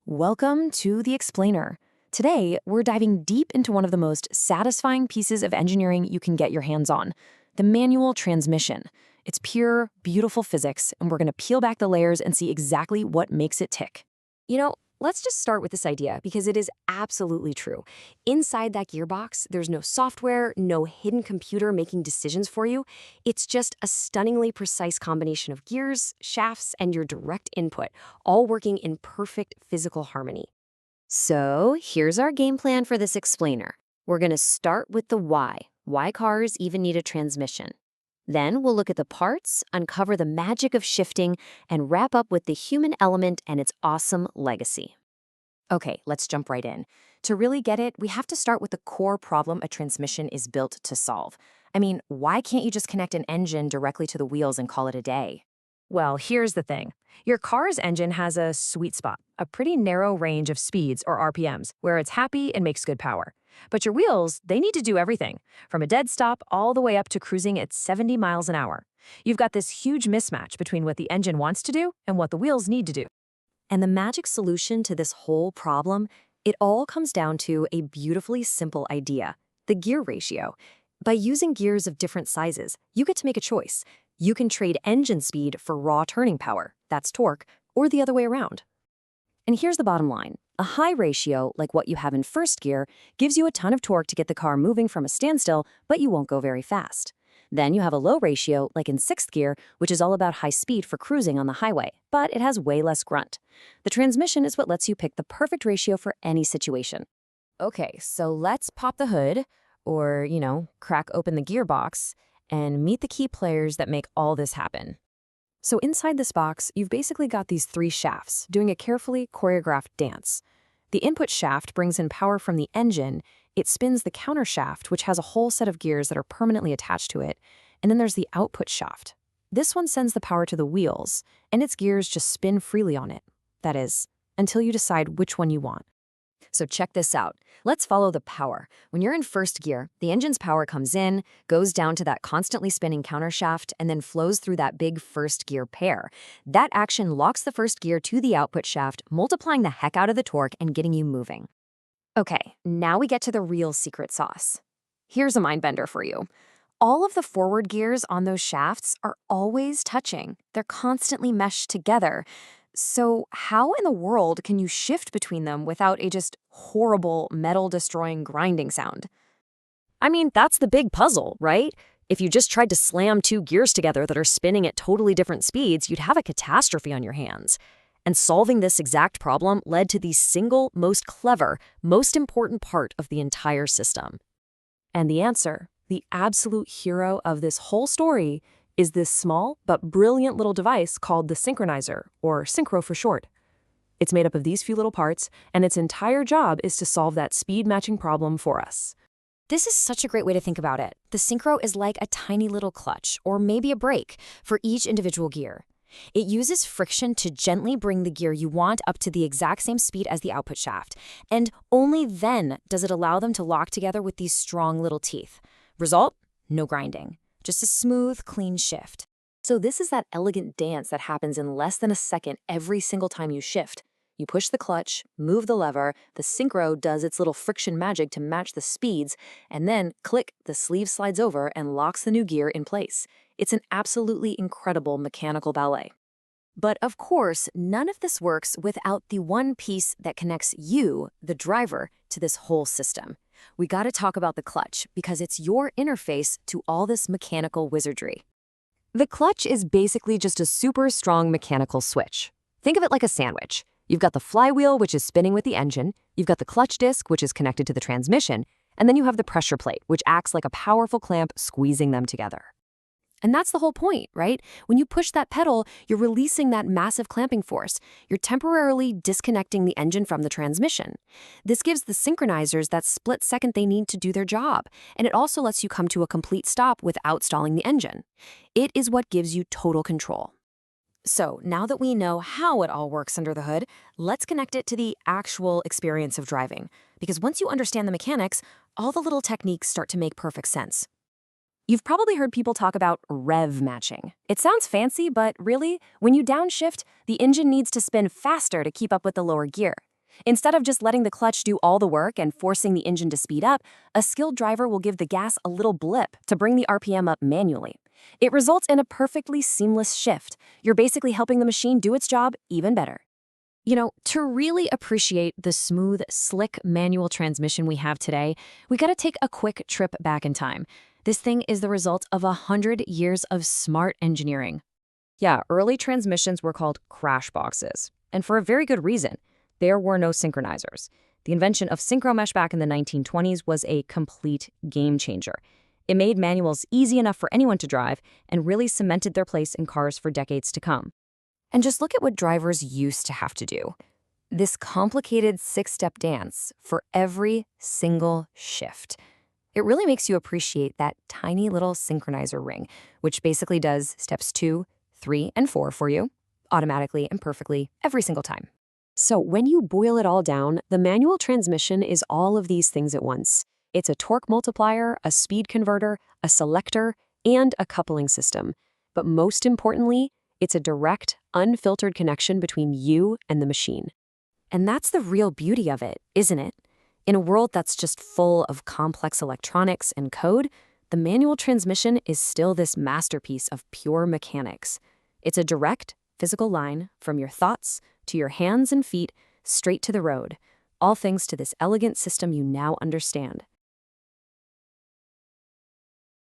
Welcome to The Explainer. Today, we're diving deep into one of the most satisfying pieces of engineering you can get your hands on, the manual transmission. It's pure, beautiful physics, and we're going to peel back the layers and see exactly what makes it tick. Let's just start with this idea because it is absolutely true. Inside that gearbox, there's no software, no hidden computer making decisions for you. It's just a stunningly precise combination of gears, shafts, and your direct input, all working in perfect physical harmony. So here's our game plan for this explainer. We're going to start with the why. Why cars even need a transmission. Then we'll look at the parts, uncover the magic of shifting, and wrap up with the human element and its awesome legacy. Okay, let's jump right in. To really get it, we have to start with the core problem a transmission is built to solve. Why can't you just connect an engine directly to the wheels and call it a day? Well, here's the thing. Your car's engine has a sweet spot, a pretty narrow range of speeds or RPMs, where it's happy and makes good power. But your wheels, they need to do everything, from a dead stop all the way up to cruising at 70 miles an hour. You've got this huge mismatch between what the engine wants to do and what the wheels need to do. And the magic solution to this whole problem, it all comes down to a beautifully simple idea, the gear ratio. By using gears of different sizes, you get to make a choice. You can trade engine speed for raw turning power, that's torque, or the other way around. And here's the bottom line. A high ratio, like what you have in first gear, gives you a ton of torque to get the car moving from a standstill, but you won't go very fast. Then you have a low ratio, like in sixth gear, which is all about high speed for cruising on the highway, but it has way less grunt. The transmission is what lets you pick the perfect ratio for any situation. Okay, so let's pop the hood, or, crack open the gearbox, and meet the key players that make all this happen. So inside this box, you've basically got these three shafts doing a carefully choreographed dance. The input shaft brings in power from the engine. It spins the countershaft, which has a whole set of gears that are permanently attached to it. And then there's the output shaft. This one sends the power to the wheels, and its gears just spin freely on it. That is, until you decide which one you want. So check this out. Let's follow the power. When you're in first gear, the engine's power comes in, goes down to that constantly spinning countershaft, and then flows through that big first gear pair. That action locks the first gear to the output shaft, multiplying the heck out of the torque and getting you moving. Okay, now we get to the real secret sauce. Here's a mind bender for you. All of the forward gears on those shafts are always touching. They're constantly meshed together. So how in the world can you shift between them without a just horrible metal-destroying grinding sound? That's the big puzzle, right? If you just tried to slam two gears together that are spinning at totally different speeds, you'd have a catastrophe on your hands. And solving this exact problem led to the single, most clever, most important part of the entire system. And the answer, the absolute hero of this whole story, is this small but brilliant little device called the Synchronizers, or Synchro for short. It's made up of these few little parts, and its entire job is to solve that speed matching problem for us. This is such a great way to think about it. The Synchro is like a tiny little clutch, or maybe a brake, for each individual gear. It uses friction to gently bring the gear you want up to the exact same speed as the output shaft, and only then does it allow them to lock together with these strong little teeth. Result? No grinding. Just a smooth, clean shift. So this is that elegant dance that happens in less than a second every single time you shift. You push the clutch, move the lever, the Synchro does its little friction magic to match the speeds, and then, click, the sleeve slides over and locks the new gear in place. It's an absolutely incredible mechanical ballet. But of course, none of this works without the one piece that connects you, the driver, to this whole system. We gotta talk about the clutch because it's your interface to all this mechanical wizardry. The clutch is basically just a super strong mechanical switch. Think of it like a sandwich. You've got the flywheel, which is spinning with the engine, you've got the clutch disc, which is connected to the transmission, and then you have the pressure plate, which acts like a powerful clamp squeezing them together. And that's the whole point, right? When you push that pedal, you're releasing that massive clamping force. You're temporarily disconnecting the engine from the transmission. This gives the synchronizers that split second they need to do their job, and it also lets you come to a complete stop without stalling the engine. It is what gives you total control. So now that we know how it all works under the hood, let's connect it to the actual experience of driving. Because once you understand the mechanics, all the little techniques start to make perfect sense. You've probably heard people talk about rev matching. It sounds fancy, but really, when you downshift, the engine needs to spin faster to keep up with the lower gear. Instead of just letting the clutch do all the work and forcing the engine to speed up, a skilled driver will give the gas a little blip to bring the RPM up manually. It results in a perfectly seamless shift. You're basically helping the machine do its job even better. To really appreciate the smooth, slick manual transmission we have today, we gotta take a quick trip back in time. This thing is the result of 100 years of smart engineering. Yeah, early transmissions were called crash boxes, and for a very good reason. There were no synchronizers. The invention of synchro mesh back in the 1920s was a complete game changer. It made manuals easy enough for anyone to drive and really cemented their place in cars for decades to come. And just look at what drivers used to have to do. This complicated 6-step dance for every single shift. It really makes you appreciate that tiny little synchronizer ring, which basically does steps 2, 3, and 4 for you, automatically and perfectly every single time. So when you boil it all down, the manual transmission is all of these things at once. It's a torque multiplier, a speed converter, a selector, and a coupling system. But most importantly, it's a direct, unfiltered connection between you and the machine. And that's the real beauty of it, isn't it? In a world that's just full of complex electronics and code, the manual transmission is still this masterpiece of pure mechanics. It's a direct, physical line from your thoughts to your hands and feet straight to the road, all thanks to this elegant system you now understand.